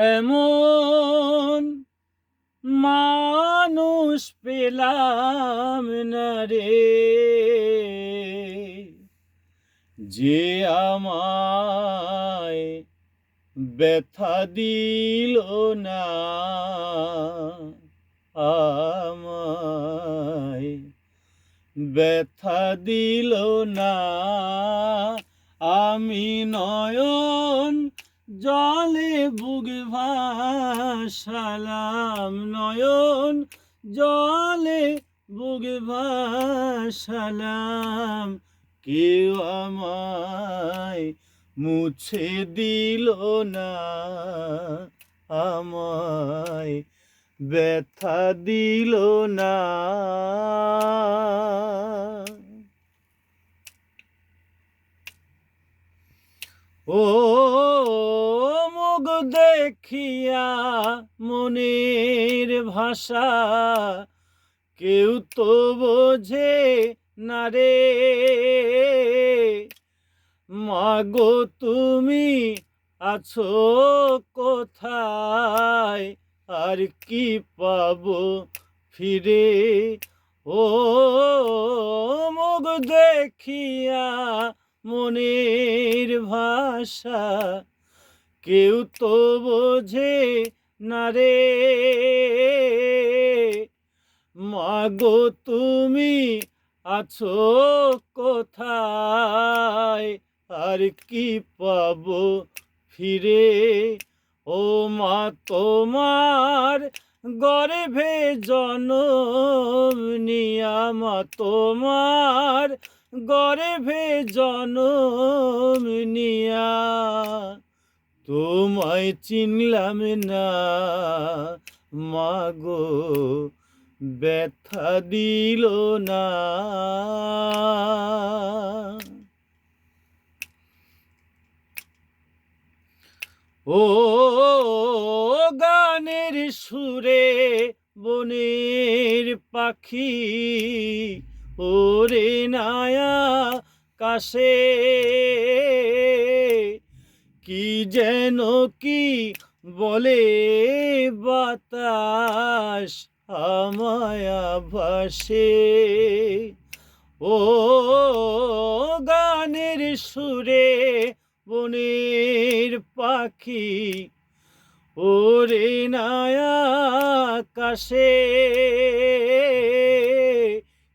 এমন মানুষ পেলাম না রে, যে আমায় ব্যথা দিল না, আমায় ব্যথা দিল না। আমি নয়ন জলে বুক ভাসালাম, নয়ন জলে বুক ভাসালাম, কেউ আমায় মুছে দিল না, আমায় ব্যথা দিল না। ও মুখ দেখিয়া মনের ভাষা কেউ তো বোঝে না রে, মাগো তুমি আছো কোথায়, আর কি পাবো ফিরে। ও মুখ দেখিয়া মনের ভাষা কেউ তো বোঝে না রে, মাগো তুমি আছো কোথায়, আর কি পাবো ফিরে। ও মা তোমার গর্ভে জনম নিয়া, মা তোমার গর্ভে জনম নিয়া, তোমায় চিনলাম না, মাগো ব্যথা দিল না। ও গানের সুরে বনের পাখি ওরে নায়া কাশে, কি যেন কি বলে বাতাস আমায় ভাসে। ও গানের সুরে বনের পাখি ওরে নায়া আকাশে,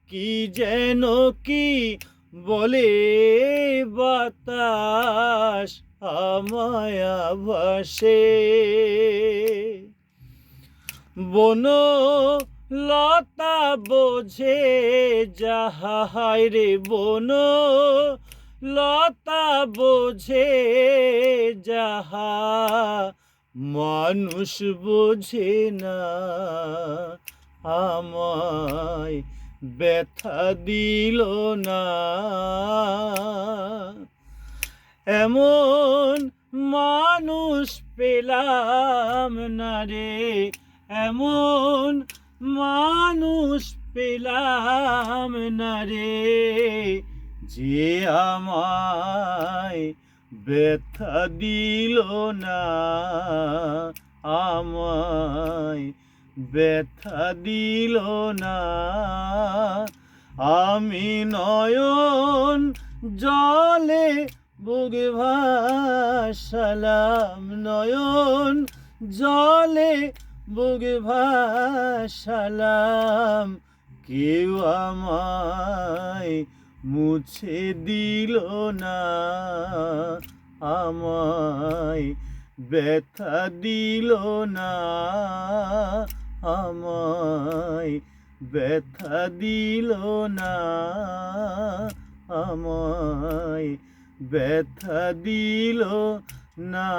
কি যেন কি বলে বাতাস আমায় ভাসে। বন লতা বোঝে যাহা, হায় রে বন লতা বোঝে যাহা, মানুষ বোঝে না, আমায় ব্যথা দিল না। এমন মানুষ পেলাম না রে, এমন মানুষ পেলাম না রে, যে আমায় ব্যথা দিল না, আমায় ব্যথা দিল না। আমি নয়ন জলে বুক ভাসালাম, নয়ন জলে বুক ভাসালাম, কেউ আমায় মুছে দিল না, আমায় ব্যথা দিল না, আমায় ব্যথা দিল না, আমায় ব্যথা দিল না।